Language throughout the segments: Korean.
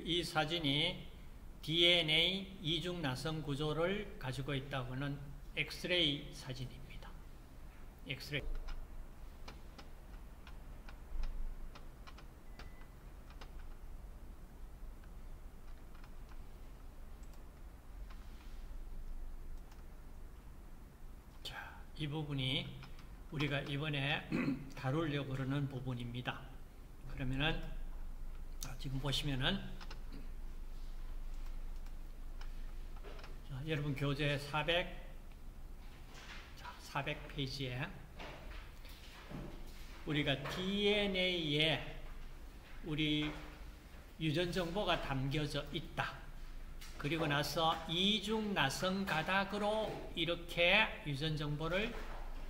이 사진이 DNA 이중 나선 구조를 가지고 있다고 하는 엑스레이 사진입니다. 엑스레이. 자, 이 부분이 우리가 이번에 다루려고 그러는 부분입니다. 그러면은 지금 보시면은 자, 여러분 교재 400페이지에 우리가 DNA에 우리 유전 정보가 담겨져 있다. 그리고 나서 이중 나선 가닥으로 이렇게 유전 정보를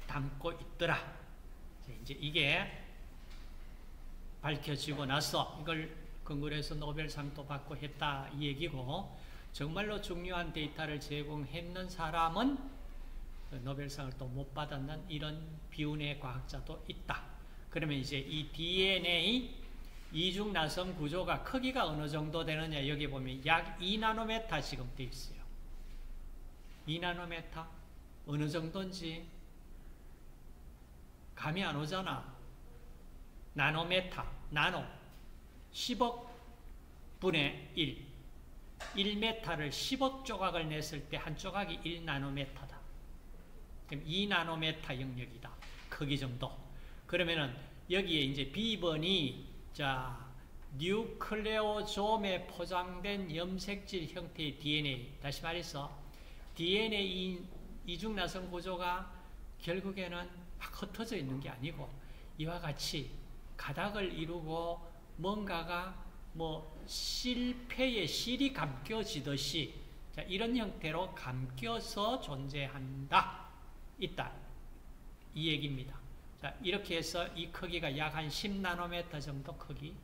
담고 있더라. 이제 이게 밝혀지고 나서 이걸 근거로 해서 노벨상도 받고 했다 이 얘기고, 정말로 중요한 데이터를 제공했는 사람은 노벨상을 또 못 받았는 이런 비운의 과학자도 있다. 그러면 이제 이 DNA 이중 나선 구조가 크기가 어느 정도 되느냐, 여기 보면 약 2나노메타 지금 돼 있어요. 2나노메타 어느 정도인지 감이 안 오잖아. 나노메타, 나노 10억 분의 1 1메타를 10억 조각을 냈을 때 한 조각이 1나노메타다. 그럼 2나노메타 영역이다. 크기 정도. 그러면은 여기에 이제 B번이 자 뉴클레오솜에 포장된 염색질 형태의 DNA. 다시 말해서 DNA 이중 나선 구조가 결국에는 막 흩어져 있는 게 아니고 이와 같이 가닥을 이루고 뭔가가 뭐 실패에 실이 감겨지듯이 자, 이런 형태로 감겨서 존재한다. 있다. 이 얘기입니다. 자, 이렇게 해서 이 크기가 약 한 10나노메타 정도 크기.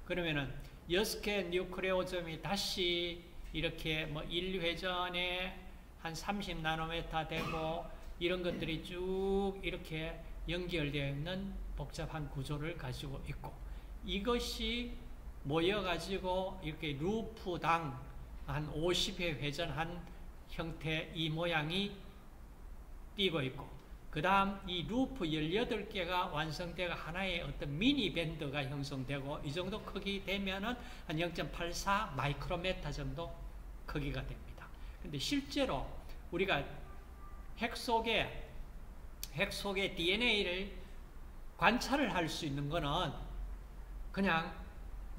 그러면은 6개 뉴클레오솜이 다시 이렇게 뭐 1회전에 한 30나노메타 되고 이런 것들이 쭉 이렇게 연결되어 있는 복잡한 구조를 가지고 있고, 이것이 모여가지고 이렇게 루프당 한 50회 회전한 형태 이 모양이 띄고 있고, 그 다음 이 루프 18개가 완성되어 하나의 어떤 미니 밴드가 형성되고, 이 정도 크기 되면은 한 0.84 마이크로메타 정도 크기가 됩니다. 근데 실제로 우리가 핵 속에 DNA를 관찰을 할 수 있는 거는 그냥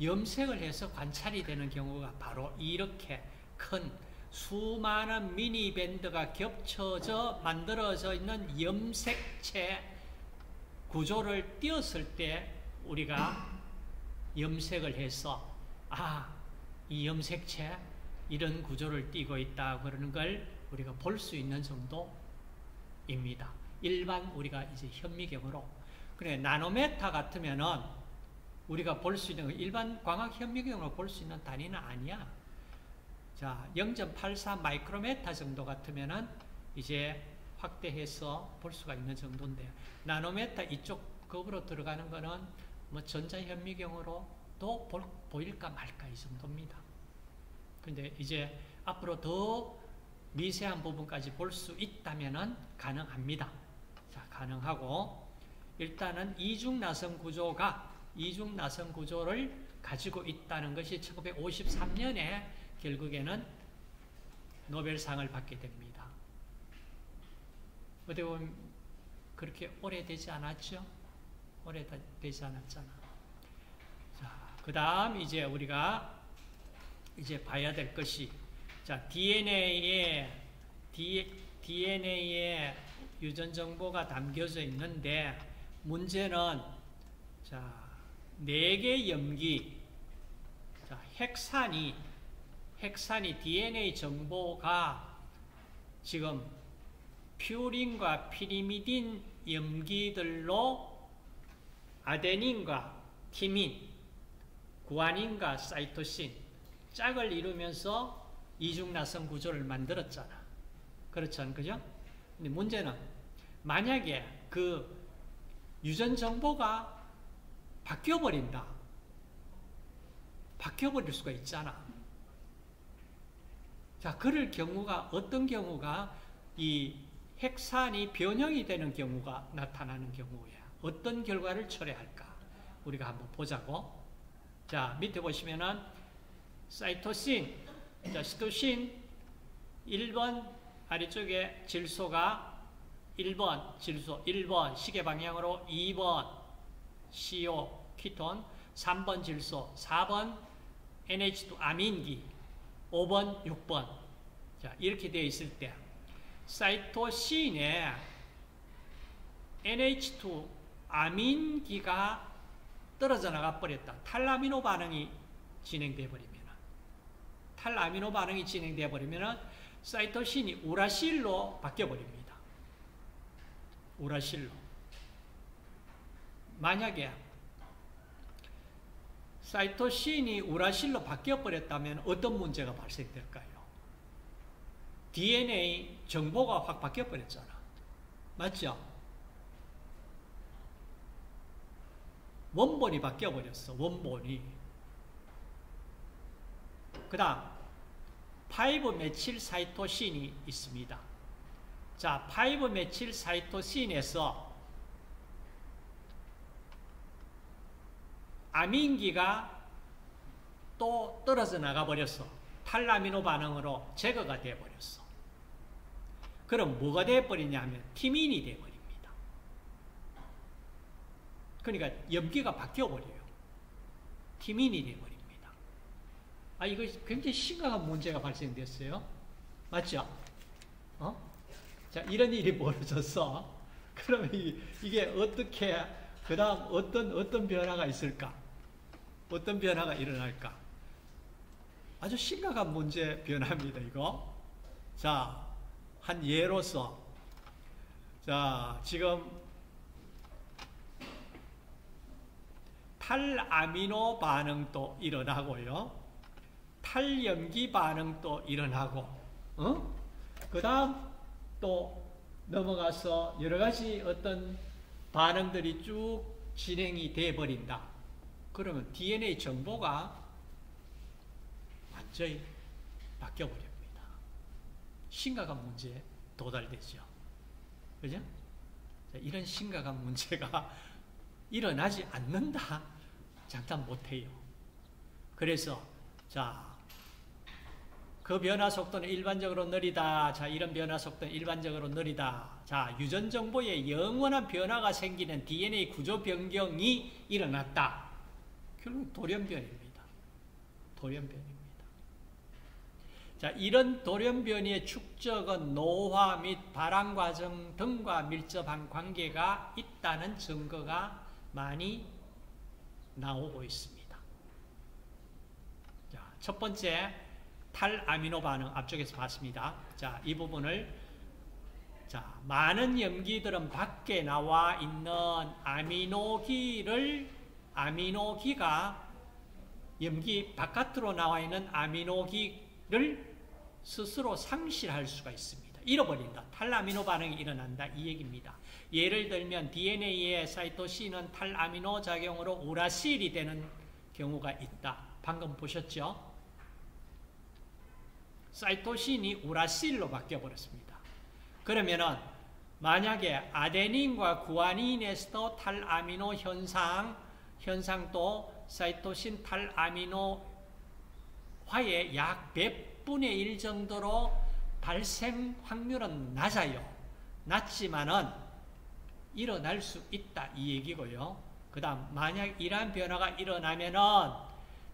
염색을 해서 관찰이 되는 경우가 바로 이렇게 큰 수많은 미니 밴드가 겹쳐져 만들어져 있는 염색체 구조를 띄었을 때 우리가 염색을 해서 이 염색체 이런 구조를 띠고 있다 그러는 걸 우리가 볼 수 있는 정도입니다. 일반 우리가 이제 현미경으로. 그래, 나노메타 같으면은 우리가 볼 수 있는 일반 광학 현미경으로 볼 수 있는 단위는 아니야. 자, 0.84 마이크로메타 정도 같으면은 이제 확대해서 볼 수가 있는 정도인데, 나노메타 이쪽 급으로 들어가는 거는 뭐 전자현미경으로도 보일까 말까 이 정도입니다. 근데 이제 앞으로 더 미세한 부분까지 볼 수 있다면은 가능합니다. 자, 가능하고, 일단은 이중 나선 구조를 가지고 있다는 것이 1953년에 결국에는 노벨상을 받게 됩니다. 어떻게 보면 그렇게 오래되지 않았죠? 오래되지 않았잖아. 자, 그 다음 이제 우리가 이제 봐야 될 것이, 자, DNA에 유전 정보가 담겨져 있는데, 문제는 자, 4개 염기, 자, 핵산이 DNA 정보가 지금 퓨린과 피리미딘 염기들로 아데닌과 티민, 구아닌과 사이토신 짝을 이루면서 이중나선 구조를 만들었잖아. 그렇잖아, 그죠? 근데 문제는 만약에 그 유전 정보가 바뀌어버린다. 바뀌어버릴 수가 있잖아. 자, 그럴 경우가 어떤 경우가 이 핵산이 변형이 되는 경우가 나타나는 경우야. 어떤 결과를 초래할까? 우리가 한번 보자고. 자, 밑에 보시면은 사이토신, 자, 시토신 1번 아래쪽에 질소가 1번 질소, 1번 시계 방향으로 2번 CO, 키톤, 3번 질소, 4번 NH2 아민기, 5번, 6번. 자, 이렇게 되어 있을 때 사이토신에 NH2 아민기가 떨어져 나가 버렸다. 탈아미노 반응이 진행되어 버리면, 탈아미노 반응이 진행되어 버리면 사이토신이 우라실로 바뀌어 버립니다. 우라실로. 만약에 사이토신이 우라실로 바뀌어 버렸다면 어떤 문제가 발생될까요? DNA 정보가 확 바뀌어 버렸잖아. 맞죠? 원본이 바뀌어 버렸어. 원본이. 그 다음 5메칠 사이토신이 있습니다. 자, 5메칠 사이토신에서 아민기가 또 떨어져 나가 버렸어. 탈아미노 반응으로 제거가 되어 버렸어. 그럼 뭐가 되어 버리냐면 티민이 되어 버립니다. 그러니까 염기가 바뀌어 버려요. 티민이 되어 버립니다. 아, 이거 굉장히 심각한 문제가 발생됐어요. 맞죠? 자, 이런 일이 벌어졌어. 그러면 이게 어떻게, 그 다음 어떤 변화가 있을까? 어떤 변화가 일어날까? 아주 심각한 문제 변화입니다, 이거. 자, 한 예로서, 자, 지금 탈아미노 반응도 일어나고요. 탈염기 반응도 일어나고, 그 다음 또 넘어가서 여러 가지 어떤 반응들이 쭉 진행이 돼 버린다. 그러면 DNA 정보가 완전히 바뀌어 버립니다. 심각한 문제에 도달되죠. 그죠? 자, 이런 심각한 문제가 일어나지 않는다. 장담 못해요. 그래서 자, 그 변화 속도는 일반적으로 느리다. 자, 이런 변화 속도는 일반적으로 느리다. 자, 유전 정보에 영원한 변화가 생기는 DNA 구조 변경이 일어났다. 결국 돌연변입니다. 돌연변입니다. 자, 이런 돌연변이의 축적은 노화 및 발암 과정 등과 밀접한 관계가 있다는 증거가 많이 나오고 있습니다. 자, 첫 번째 탈아미노 반응 앞쪽에서 봤습니다. 자, 이 부분을, 자, 많은 염기들은 밖에 나와 있는 아미노기가 염기 바깥으로 나와 있는 아미노기를 스스로 상실할 수가 있습니다. 잃어버린다. 탈아미노 반응이 일어난다. 이 얘기입니다. 예를 들면 DNA의 사이토신은 탈아미노 작용으로 우라실이 되는 경우가 있다. 방금 보셨죠? 사이토신이 우라실로 바뀌어버렸습니다. 그러면은 만약에 아데닌과 구아닌에서도 탈아미노 현상도 사이토신 탈아미노화의 약 100분의 1 정도로 발생 확률은 낮아요. 낮지만은 일어날 수 있다. 이 얘기고요. 그 다음 만약 이러한 변화가 일어나면은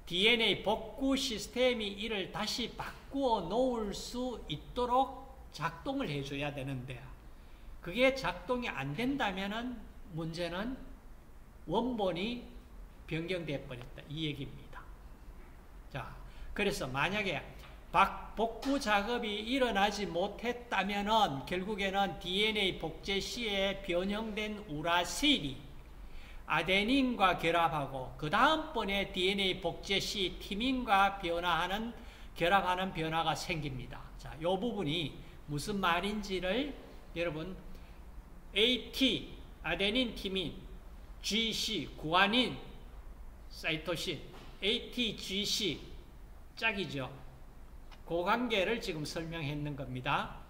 DNA 복구 시스템이 이를 다시 바꾸어 놓을 수 있도록 작동을 해줘야 되는데 그게 작동이 안 된다면은 문제는 원본이 변경되어 버렸다. 이 얘기입니다. 자, 그래서 만약에 복구 작업이 일어나지 못했다면은 결국에는 DNA 복제 시에 변형된 우라실이 아데닌과 결합하고 그 다음번에 DNA 복제 시 티민과 결합하는 변화가 생깁니다. 자, 이 부분이 무슨 말인지를 여러분 AT, 아데닌, 티민, GC, 구아닌, 사이토신 ATGC 짝이죠. 그 관계를 지금 설명했는 겁니다.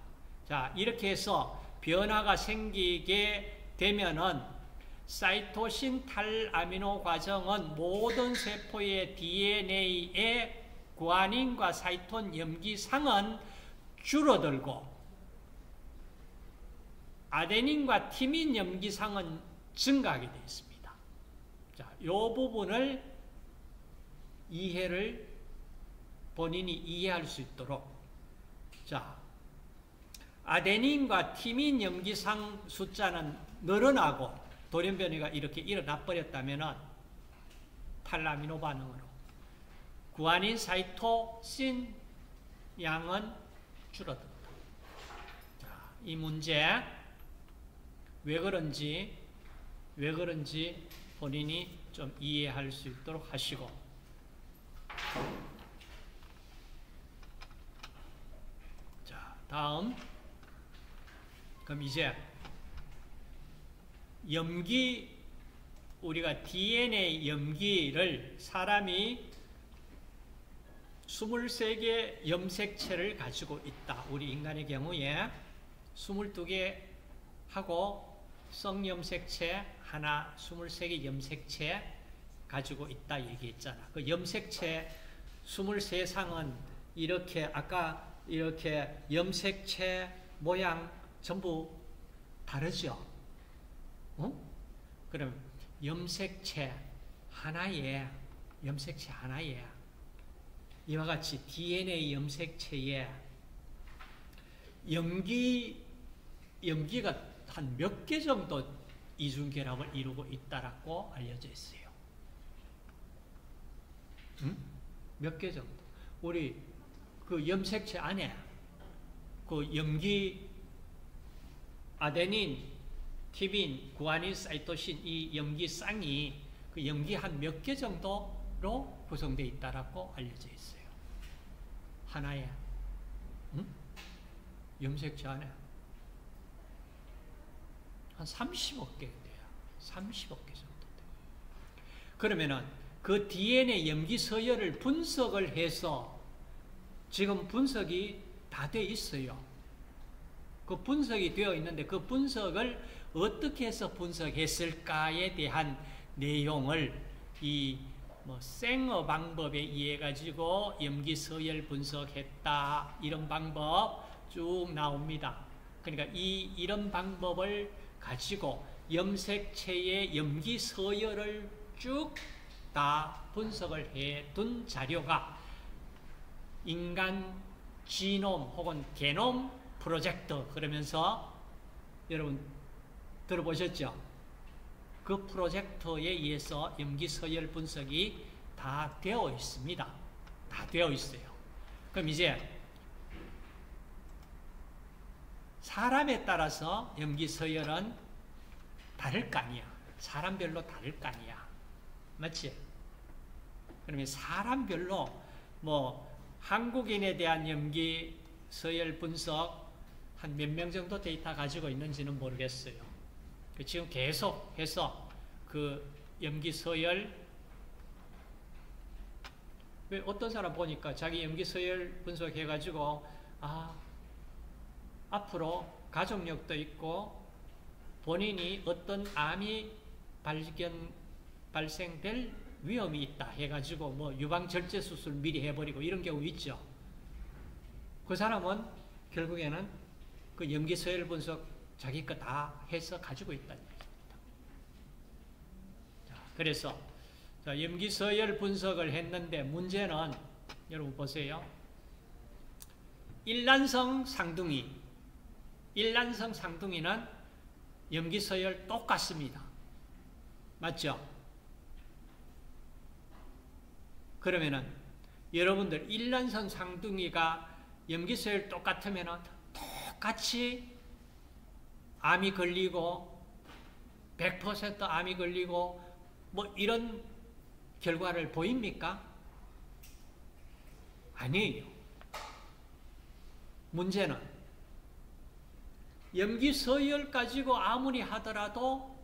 자, 이렇게 해서 변화가 생기게 되면은 사이토신 탈아미노 과정은 모든 세포의 DNA의 구아닌과 사이톤 염기상은 줄어들고 아데닌과 티민 염기상은 증가하게 되어 있습니다. 자, 이 부분을 이해를 본인이 이해할 수 있도록, 자, 아데닌과 티민 염기상 숫자는 늘어나고 돌연변이가 이렇게 일어나 버렸다면 탈아미노 반응으로 구아닌, 사이토신 양은 줄어든다. 자, 이 문제 왜 그런지 본인이 좀 이해할 수 있도록 하시고, 자, 다음, 그럼 이제 염기, 우리가 DNA 염기를 사람이 23개 염색체를 가지고 있다. 우리 인간의 경우에 22개 하고 성염색체 하나, 23개 염색체 가지고 있다 얘기했잖아. 그 염색체 23상은 이렇게 아까 이렇게 염색체 모양 전부 다르죠? 그럼 염색체 하나에 이와 같이 DNA 염색체에 염기가 한 몇 개 정도 이중결합을 이루고 있다라고 알려져 있어요. 몇 개 정도. 우리 그 염색체 안에 그 염기 아데닌, 티민, 구아닌, 사이토신 이 염기쌍이 그 염기 한 몇 개 정도로 구성되어 있다라고 알려져 있어요. 하나에 염색체 안에 한 30억 개 돼요. 30억 개 정도 돼요. 그러면은 그 DNA 염기 서열을 분석을 해서 지금 분석이 다 돼 있어요. 그 분석이 되어 있는데 그 분석을 어떻게 해서 분석했을까에 대한 내용을 이 생어 방법에 의해 가지고 염기 서열 분석했다, 이런 방법 쭉 나옵니다. 그러니까 이런 방법을 가지고 염색체의 염기 서열을 쭉 다 분석을 해둔 자료가 인간 지놈 혹은 게놈 프로젝트, 그러면서 여러분 들어보셨죠? 그 프로젝트에 의해서 염기 서열 분석이 다 되어 있습니다. 다 되어 있어요. 그럼 이제 사람에 따라서 염기 서열은 다를 거 아니야. 사람별로 다를 거 아니야. 맞지? 그러면 사람별로 한국인에 대한 염기 서열 분석 한 몇 명 정도 데이터 가지고 있는지는 모르겠어요. 지금 계속해서 그 염기 서열, 왜 어떤 사람 보니까 자기 염기 서열 분석해가지고 앞으로 가족력도 있고 본인이 어떤 암이 발생될 위험이 있다 해가지고 유방절제 수술 미리 해버리고 이런 경우 있죠. 그 사람은 결국에는 그 염기 서열 분석 자기 거 다 해서 가지고 있다는 얘기입니다. 그래서 염기 서열 분석을 했는데 문제는 여러분 보세요. 일란성 상둥이는 염기 서열 똑같습니다. 맞죠? 그러면은 여러분들 일란성 상둥이가 염기 서열 똑같으면은 똑같이 암이 걸리고 100% 암이 걸리고 이런 결과를 보입니까? 아니에요. 문제는 염기 서열 가지고 아무리 하더라도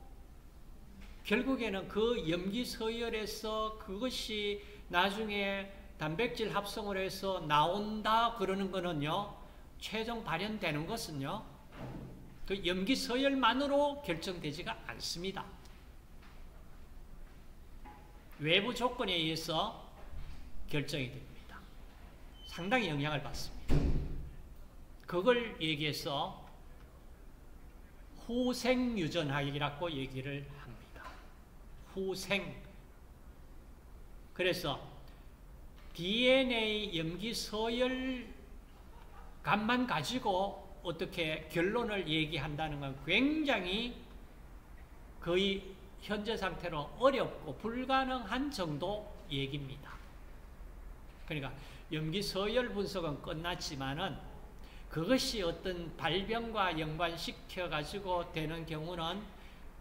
결국에는 그 염기 서열에서 그것이 나중에 단백질 합성을 해서 나온다 그러는 거는요, 최종 발현되는 것은요, 그 염기 서열만으로 결정되지가 않습니다. 외부 조건에 의해서 결정이 됩니다. 상당히 영향을 받습니다. 그걸 얘기해서 후생유전학이라고 얘기를 합니다. 후생. 그래서 DNA 염기 서열값만 가지고 어떻게 결론을 얘기한다는 건 굉장히 거의 현재 상태로 어렵고 불가능한 정도 얘기입니다. 그러니까 염기 서열 분석은 끝났지만은 그것이 어떤 발병과 연관시켜 가지고 되는 경우는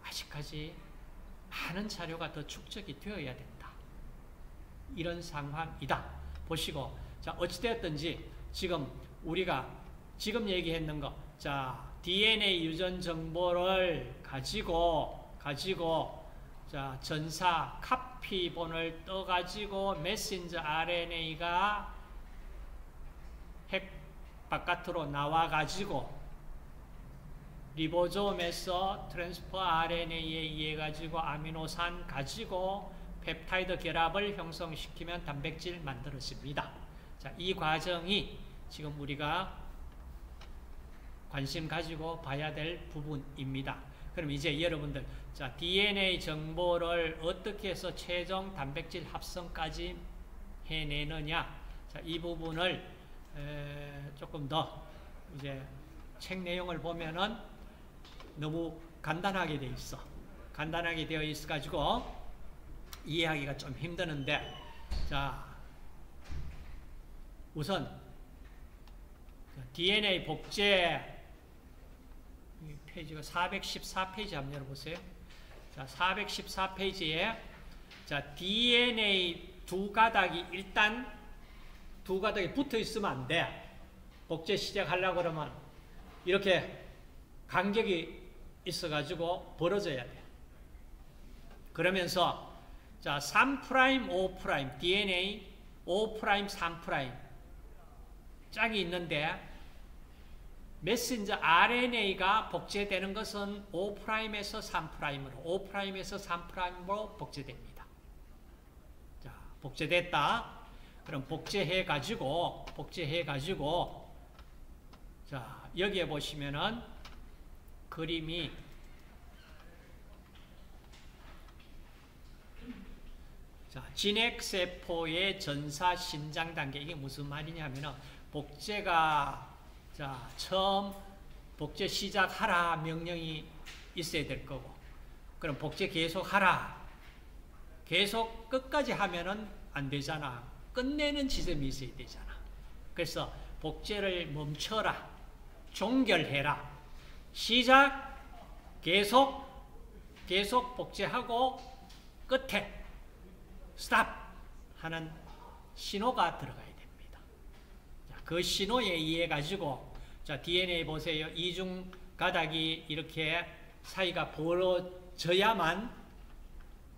아직까지 많은 자료가 더 축적이 되어야 된다. 이런 상황이다. 보시고, 자, 어찌되었든지 지금 우리가 지금 얘기했는 거, 자, DNA 유전 정보를 가지고 자, 전사 카피본을 떠가지고 메신저 RNA가 핵 바깥으로 나와가지고 리보솜에서 트랜스퍼 RNA에 의해 가지고 아미노산 가지고 펩타이드 결합을 형성시키면 단백질 만들어집니다. 자, 이 과정이 지금 우리가 관심 가지고 봐야 될 부분입니다. 그럼 이제 여러분들, 자, DNA 정보를 어떻게 해서 최종 단백질 합성까지 해내느냐, 자, 이 부분을 조금 더 이제 책 내용을 보면은 너무 간단하게 되어 있어. 간단하게 되어 있어 가지고 이해하기가 좀 힘드는데, 자, 우선 DNA 복제 페이지가 414페이지 한번 열어보세요. 자, 414페이지에 자, DNA 두 가닥이 일단 두 가닥이 붙어 있으면 안 돼. 복제 시작하려고 그러면 이렇게 간격이 있어가지고 벌어져야 돼. 그러면서 자, 3', 5', DNA 5', 3' 짝이 있는데 메신저 RNA가 복제되는 것은 5'에서 3'으로, 5'에서 3'으로 복제됩니다. 자, 복제됐다. 그럼 복제해가지고, 자, 여기에 보시면은 그림이 자, 진핵세포의 전사 신장 단계. 이게 무슨 말이냐면은 복제가 자, 처음 복제 시작하라 명령이 있어야 될 거고, 그럼 복제 계속하라. 계속 끝까지 하면은 안 되잖아. 끝내는 지점이 있어야 되잖아. 그래서 복제를 멈춰라. 종결해라. 시작, 계속 복제하고 끝에 스탑 하는 신호가 들어가야 됩니다. 그 신호에 의해 가지고 자, DNA 보세요. 이중 가닥이 이렇게 사이가 벌어져야만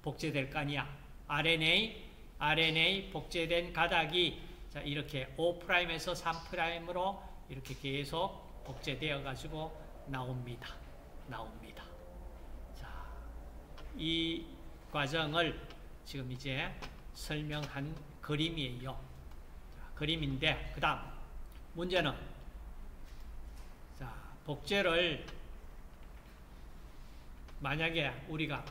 복제될 거 아니야. RNA 복제된 가닥이 자, 이렇게 5'에서 3'으로 이렇게 계속 복제되어 가지고 나옵니다. 자, 이 과정을 지금 이제 설명한 그림이에요. 자, 그림인데 그다음 문제는 자, 복제를 만약에 우리가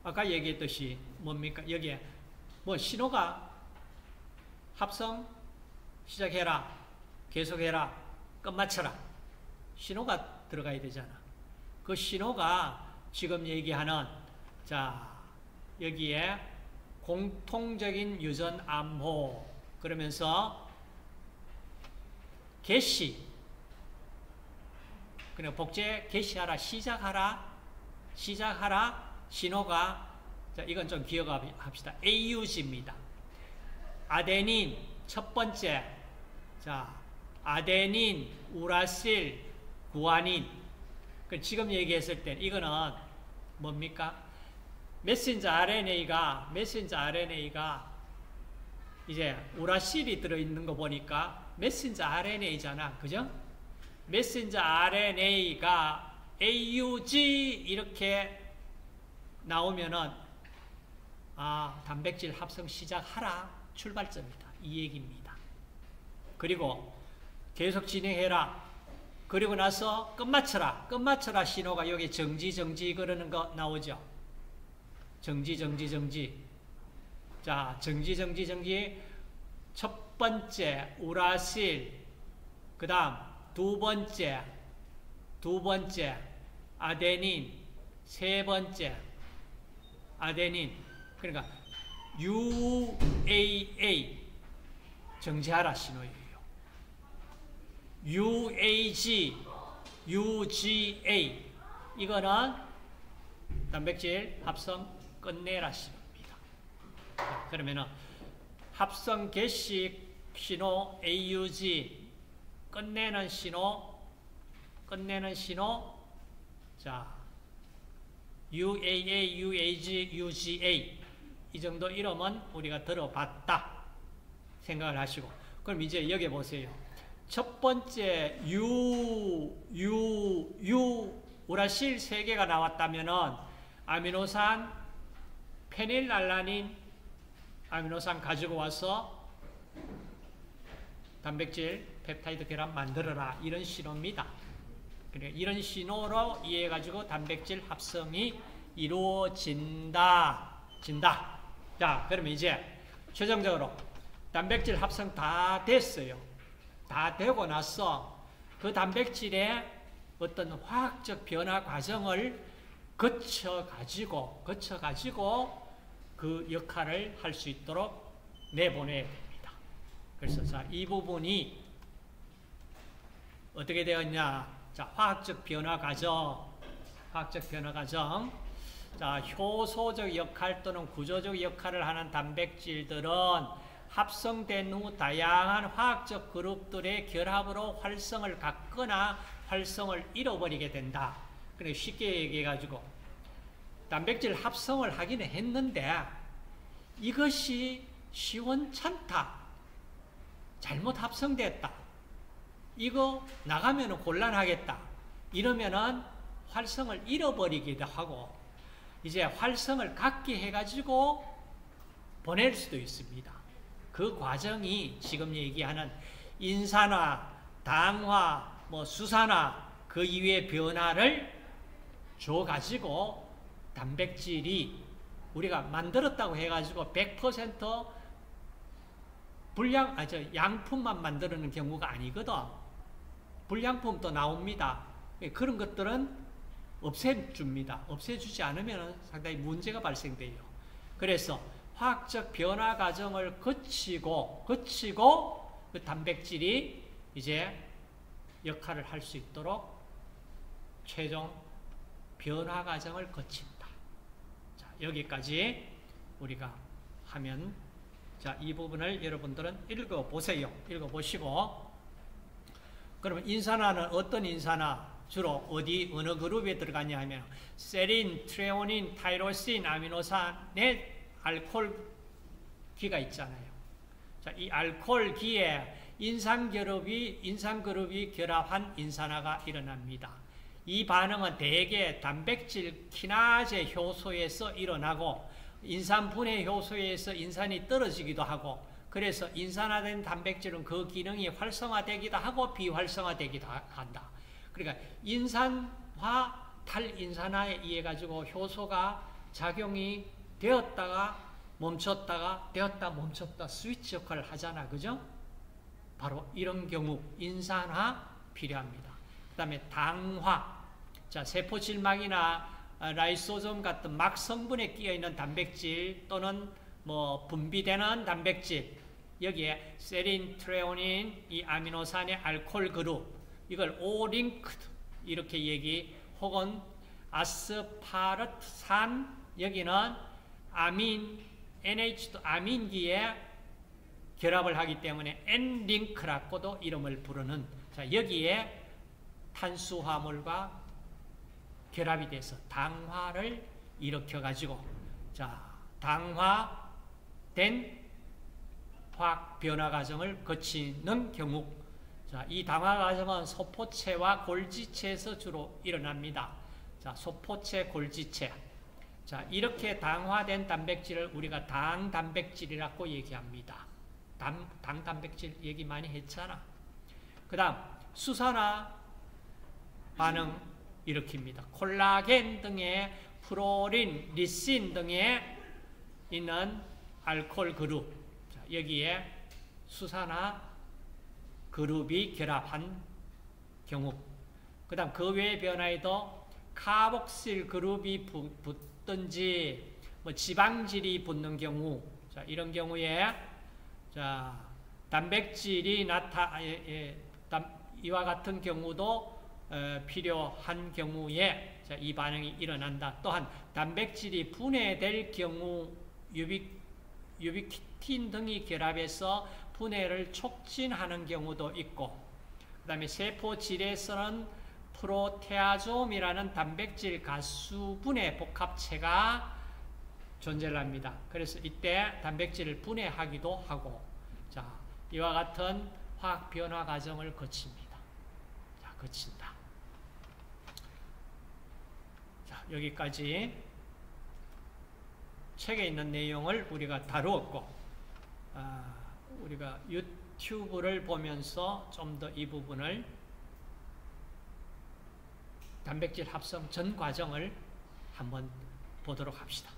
아까 얘기했듯이 뭡니까? 여기에 뭐 신호가 합성 시작해라, 계속해라, 끝마쳐라 신호가 들어가야 되잖아. 그 신호가 지금 얘기하는 자, 여기에 공통적인 유전 암호 그러면서 개시, 그냥 복제 개시하라, 시작하라 신호가 자, 이건 좀 기억합시다. AUG입니다. 아데닌 첫 번째 자, 아데닌, 우라실, 구아닌. 지금 얘기했을 때 이거는 뭡니까? 메신저 RNA가 이제 우라실이 들어있는 거 보니까 메신저 RNA잖아. 그죠? 메신저 RNA가 AUG 이렇게 나오면은 단백질 합성 시작하라. 출발점이다. 이 얘기입니다. 그리고 계속 진행해라. 그리고 나서 끝마쳐라. 끝마쳐라 신호가 여기 정지 그러는 거 나오죠. 정지. 자, 정지. 첫 번째 우라실, 그 다음 두 번째 아데닌, 세 번째 아데닌. 그러니까 UAA 정지하라 신호예요. UAG, UGA 이거는 단백질 합성 끝내라 신호입니다. 자, 그러면은 합성 개식 신호 AUG 끝내는 신호 자 UAA, UAG, UGA 이 정도 이름은 우리가 들어봤다 생각을 하시고, 그럼 이제 여기 보세요. 첫 번째 우라실 3개가 나왔다면은 아미노산, 페닐알라닌 아미노산 가지고 와서 단백질 펩타이드 결합 만들어라. 이런 신호입니다. 그러니까 이런 신호로 이해해가지고 단백질 합성이 이루어진다. 자, 그러면 이제 최종적으로 단백질 합성 다 됐어요. 다 되고 나서 그 단백질의 어떤 화학적 변화 과정을 거쳐가지고 그 역할을 할 수 있도록 내보내야 됩니다. 그래서 자, 이 부분이 어떻게 되었냐? 자, 화학적 변화 과정. 자, 효소적 역할 또는 구조적 역할을 하는 단백질들은 합성된 후 다양한 화학적 그룹들의 결합으로 활성을 갖거나 활성을 잃어버리게 된다. 그래 쉽게 얘기해가지고 단백질 합성을 하기는 했는데 이것이 시원찮다. 잘못 합성됐다. 이거 나가면 곤란하겠다. 이러면은 활성을 잃어버리기도 하고 이제 활성을 갖게 해가지고 보낼 수도 있습니다. 그 과정이 지금 얘기하는 인산화, 당화, 수산화 그 이외의 변화를 줘가지고 단백질이 우리가 만들었다고 해가지고 100% 양품만 만드는 경우가 아니거든. 불량품도 나옵니다. 그런 것들은 없애줍니다. 없애주지 않으면 상당히 문제가 발생돼요. 그래서 화학적 변화 과정을 거치고 그 단백질이 이제 역할을 할 수 있도록 최종 변화 과정을 거친다. 자, 여기까지 우리가 하면 자, 이 부분을 여러분들은 읽어보세요. 읽어보시고 그러면 인산화는 어떤 인산화? 주로 어느 그룹에 들어가냐 하면 세린, 트레오닌, 타이로신, 아미노산의 알코올기가 있잖아요. 자, 이 알코올기에 인산그룹이 결합한 인산화가 일어납니다. 이 반응은 대개 단백질 키나제 효소에서 일어나고 인산분해 효소에서 인산이 떨어지기도 하고 그래서 인산화된 단백질은 그 기능이 활성화되기도 하고 비활성화되기도 한다. 그러니까 인산화, 탈인산화에 의해 가지고 효소가 작용이 되었다가 멈췄다가 되었다 멈췄다 스위치 역할을 하잖아. 그죠? 바로 이런 경우 인산화 필요합니다. 그 다음에 당화. 자, 세포질막이나 라이소솜 같은 막 성분에 끼어있는 단백질 또는 분비되는 단백질 여기에 세린, 트레오닌, 이 아미노산의 알코올 그룹 이걸 오링크드 이렇게 혹은 아스파르트산 여기는 아민 NH2 아민기에 결합을 하기 때문에 N-링크라고도 이름을 부르는 자, 여기에 탄수화물과 결합이 돼서 당화를 일으켜 가지고 자, 당화된 화학 변화 과정을 거치는 경우, 자, 이 당화 과정은 소포체와 골지체에서 주로 일어납니다. 자, 소포체, 골지체. 자, 이렇게 당화된 단백질을 우리가 당단백질이라고 얘기합니다. 당단백질 얘기 많이 했잖아. 그 다음, 수산화 반응 일으킵니다. 콜라겐 등의 프로린, 리신 등에 있는 알코올 그룹, 자, 여기에 수산화 그룹이 결합한 경우, 그 다음 그 외의 변화에도 카복실 그룹이 붙든지 뭐 지방질이 붙는 경우, 자, 이런 경우에 자, 단백질이 이와 같은 경우도 필요한 경우에 자, 이 반응이 일어난다. 또한 단백질이 분해될 경우 유비키틴 등이 결합해서 분해를 촉진하는 경우도 있고, 그 다음에 세포질에서는 프로테아솜이라는 단백질 가수분해 복합체가 존재합니다. 그래서 이때 단백질을 분해하기도 하고, 자, 이와 같은 화학 변화 과정을 거칩니다. 자, 거친다. 자, 여기까지 책에 있는 내용을 우리가 다루었고, 우리가 유튜브를 보면서 좀 더 이 부분을 단백질 합성 전 과정을 한번 보도록 합시다.